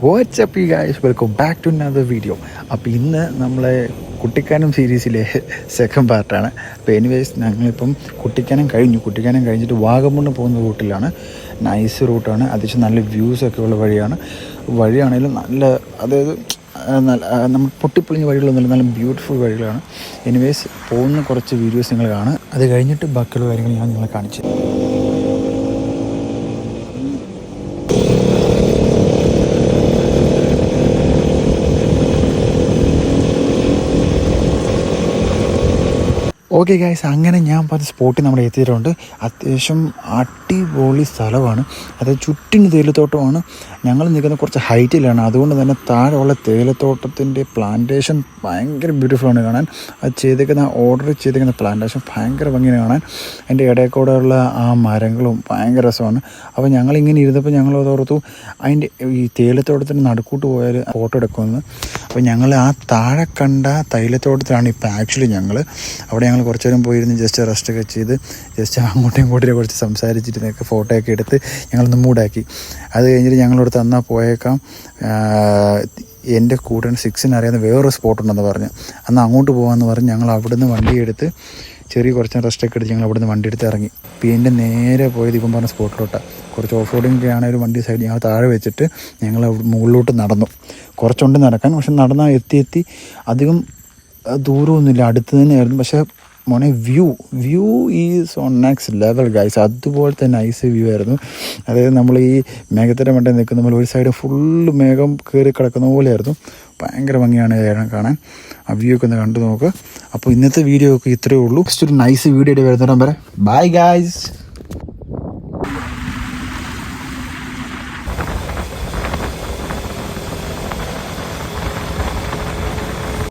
WhatsApp you guys, welcome back to another video. അപ്പോൾ ഇന്ന് നമ്മളെ കുട്ടിക്കാനം സീരീസിലെ സെക്കൻഡ് പാർട്ടാണ്. അപ്പോൾ എനിവേസ് ഞങ്ങളിപ്പം കുട്ടിക്കാനം കഴിഞ്ഞിട്ട് വാഗമണ്ണ് പോകുന്ന റൂട്ടിലാണ്. നൈസ് റൂട്ടാണ്, അത്യാവശ്യം നല്ല വ്യൂസൊക്കെ ഉള്ള വഴിയാണെങ്കിലും നല്ല, അതായത് നമ്മൾ പൊട്ടിപ്പൊളിഞ്ഞ വഴികളൊന്നുമില്ല, നല്ല ബ്യൂട്ടിഫുൾ വഴികളാണ്. എനിവേസ് പോകുന്ന കുറച്ച് വീഡിയോസ് നിങ്ങൾ കാണുക, അത് കഴിഞ്ഞിട്ട് ബാക്കിയുള്ള കാര്യങ്ങൾ ഞാൻ നിങ്ങളെ കാണിച്ചു. ഓക്കെ ഗൈസ്, അങ്ങനെ ഞാൻ പറഞ്ഞ സ്പോട്ടിൽ നമ്മൾ എത്തിയിട്ടുണ്ട്. അത്യാവശ്യം അടിപൊളി സ്ഥലമാണ്. അതായത് ചുറ്റിന് തേയിലത്തോട്ടമാണ്. ഞങ്ങൾ നിൽക്കുന്ന കുറച്ച് ഹൈറ്റിലാണ്, അതുകൊണ്ട് തന്നെ താഴെയുള്ള തേയിലത്തോട്ടത്തിൻ്റെ പ്ലാന്റേഷൻ ഭയങ്കര ബ്യൂട്ടിഫുള്ളാണ് കാണാൻ. അത് ഓർഡർ ചെയ്തിരിക്കുന്ന പ്ലാന്റേഷൻ ഭയങ്കര ഭംഗിയാണ് കാണാൻ. അതിൻ്റെ ഇടയിൽക്കൂടെയുള്ള ആ മരങ്ങളും ഭയങ്കര രസമാണ്. അപ്പോൾ ഞങ്ങളിങ്ങനെ ഇരുന്നപ്പോൾ ഞങ്ങൾ ഓർത്തു അതിൻ്റെ ഈ തേയിലത്തോട്ടത്തിന് നടുക്കൂട്ട് പോയാൽ ഫോട്ടോ എടുക്കുമെന്ന്. അപ്പോൾ ഞങ്ങൾ ആ താഴെ കണ്ട തേയിലത്തോട്ടത്തിലാണ് ഇപ്പോൾ ആക്ച്വലി അവിടെ ഞങ്ങൾ കുറച്ച് നേരം പോയിരുന്ന് ജസ്റ്റ് റെസ്റ്റൊക്കെ ചെയ്ത് ജസ്റ്റ് അങ്ങോട്ടും ഇങ്ങോട്ടും കുറച്ച് സംസാരിച്ചിരുന്നൊക്കെ ഫോട്ടോയൊക്കെ എടുത്ത് ഞങ്ങളൊന്ന് മൂടാക്കി. അത് കഴിഞ്ഞിട്ട് ഞങ്ങളോട് തന്നാൽ പോയേക്കാം, എൻ്റെ കൂടെ 6 അറിയാവുന്ന വേറൊരു സ്പോട്ടുണ്ടെന്ന് പറഞ്ഞ് അന്ന് അങ്ങോട്ട് പോകാമെന്ന് പറഞ്ഞ് ഞങ്ങൾ അവിടുന്ന് വണ്ടിയെടുത്ത് കുറച്ച് റെസ്റ്റൊക്കെ എടുത്ത് ഞങ്ങൾ അവിടുന്ന് വണ്ടി എടുത്ത് ഇറങ്ങി. പിന്നെ നേരെ പോയത് ഇപ്പം പറഞ്ഞ സ്പോട്ടിലോട്ടാണ്. കുറച്ച് ഓഫ് റോഡിൻ്റെ ആണ് ഒരു വണ്ടി സൈഡ് ഞങ്ങൾ താഴെ വെച്ചിട്ട് ഞങ്ങൾ മുകളിലോട്ട് നടന്നു. കുറച്ചുകൊണ്ട് നടക്കാൻ, പക്ഷെ നടന്നാൽ എത്തി അധികം ദൂരമൊന്നുമില്ല, അടുത്ത് തന്നെയായിരുന്നു. പക്ഷേ മോനെ view is on next level guys. അതുപോലത്തെ നൈസ് വ്യൂ ആയിരുന്നു. അതായത് നമ്മൾ ഈ മേഘത്തിൻ്റെ മണ്ടയിൽ നിൽക്കുന്ന പോലെ ഒരു സൈഡ് ഫുള്ള് മേഘം കയറി കിടക്കുന്ന പോലെയായിരുന്നു. ഭയങ്കര ഭംഗിയാണ് കാണാൻ. ആ വ്യൂ ഒക്കെ ഒന്ന് കണ്ടു നോക്കുക. അപ്പോൾ ഇന്നത്തെ വീഡിയോ ഒക്കെ ഇത്രയേ ഉള്ളൂ. ജസ്റ്റ് ഒരു നൈസ് വീഡിയോ വരുന്നിടം വരെ ബൈ ഗൈസ്.